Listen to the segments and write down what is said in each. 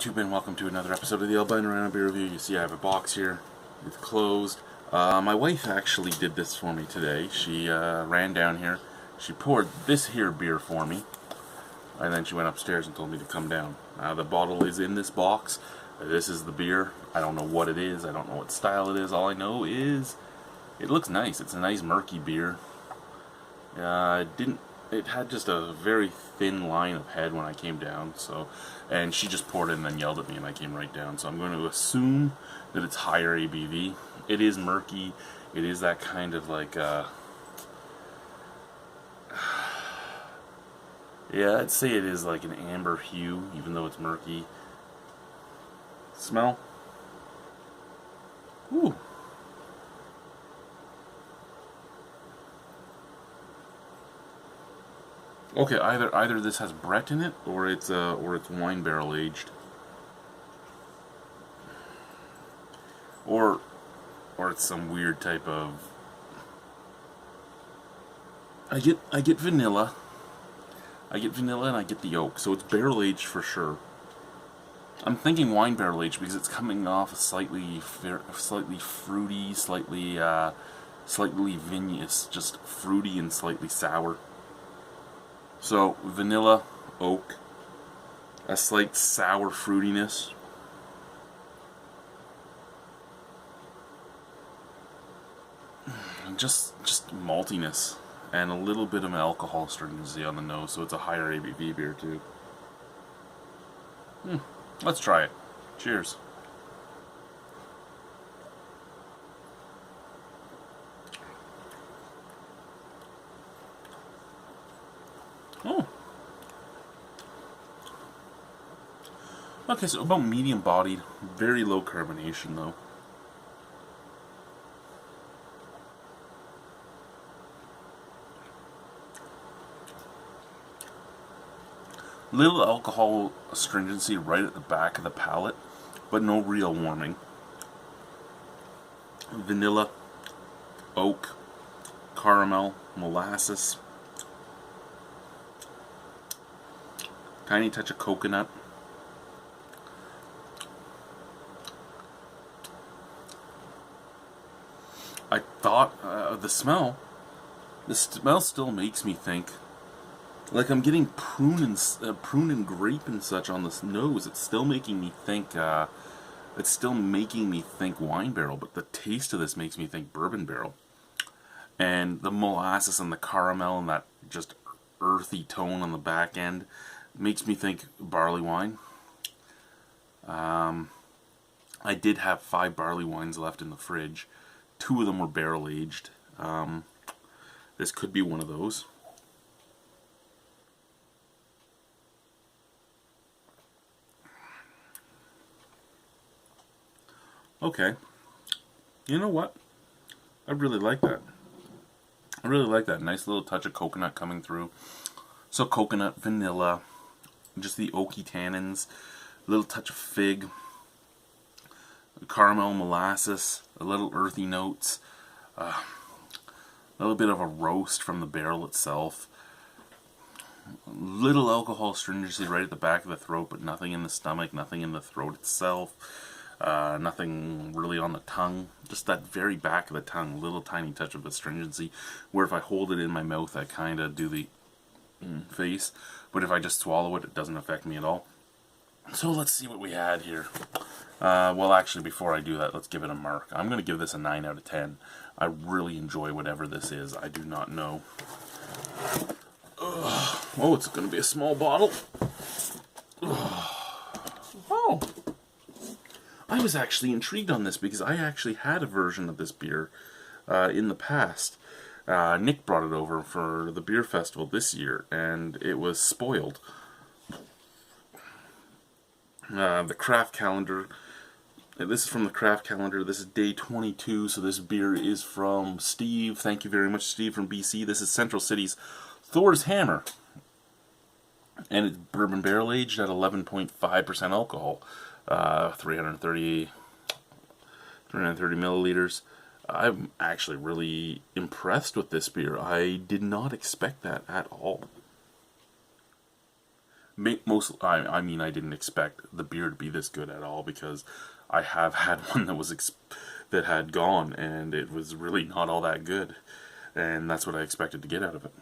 YouTube, and welcome to another episode of the Albino Rhino beer review. You see I have a box here. It's closed. My wife actually did this for me today. She ran down here. She poured this here beer for me. And then she went upstairs and told me to come down. The bottle is in this box. This is the beer. I don't know what it is. I don't know what style it is. All I know is it looks nice. It's a nice murky beer. It had just a very thin line of head when I came down, and she just poured it and then yelled at me and I came right down. So I'm going to assume that it's higher ABV. It is murky. It is that kind of like, yeah, I'd say it is like an amber hue, even though it's murky. Smell? Ooh. Okay, either this has Brett in it, or it's wine barrel aged, or it's some weird type of. I get vanilla. I get vanilla and I get the oak, so it's barrel aged for sure. I'm thinking wine barrel aged because it's coming off slightly fruity, slightly vinous, just fruity and slightly sour. So, vanilla, oak, a slight sour fruitiness. Just maltiness, and a little bit of alcohol astringency on the nose, so it's a higher ABV beer too. Let's try it. Cheers. Oh. Okay, so about medium bodied, very low carbonation though. Little alcohol astringency right at the back of the palate, but no real warming. Vanilla, oak, caramel, molasses. Tiny touch of coconut. I thought the smell still makes me think like I'm getting prune and grape and such on this nose. It's still making me think wine barrel, but the taste of this makes me think bourbon barrel. And the molasses and the caramel and that just earthy tone on the back end makes me think barley wine. I did have 5 barley wines left in the fridge. 2 of them were barrel aged. This could be one of those. Okay. You know what? I really like that. I really like that. Nice little touch of coconut coming through. So coconut, vanilla, just the oaky tannins, a little touch of fig, caramel, molasses, a little earthy notes, a little bit of a roast from the barrel itself, little alcohol astringency right at the back of the throat, but nothing in the stomach, nothing in the throat itself, nothing really on the tongue, just that very back of the tongue, little tiny touch of astringency, where if I hold it in my mouth I kind of do the face, but if I just swallow it, it doesn't affect me at all. So let's see what we had here. Well, actually, before I do that, let's give it a mark. I'm going to give this a 9 out of 10. I really enjoy whatever this is. I do not know. Oh, it's going to be a small bottle. Oh, I was actually intrigued on this because I actually had a version of this beer in the past. Nick brought it over for the beer festival this year, and it was spoiled. The craft calendar. This is from the craft calendar. This is day 22, so this beer is from Steve. Thank you very much, Steve, from BC. This is Central City's Thor's Hammer. And it's bourbon barrel aged at 11.5% alcohol. 330 milliliters. I'm actually really impressed with this beer. I did not expect that at all. I mean, I didn't expect the beer to be this good at all, because I have had one that had gone, and it was really not all that good, and that's what I expected to get out of it.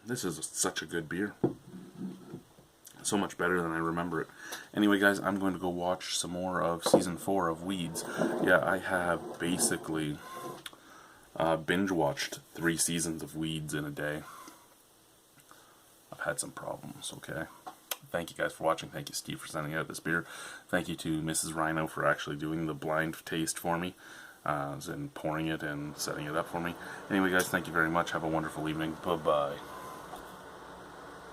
This is such a good beer. So much better than I remember it. Anyway, guys, I'm going to go watch some more of Season 4 of Weeds. Yeah, I have basically binge-watched 3 seasons of Weeds in a day. I've had some problems, okay? Thank you guys for watching. Thank you, Steve, for sending out this beer. Thank you to Mrs. Rhino for actually doing the blind taste for me, and pouring it and setting it up for me. Anyway, guys, thank you very much. Have a wonderful evening. Bye-bye.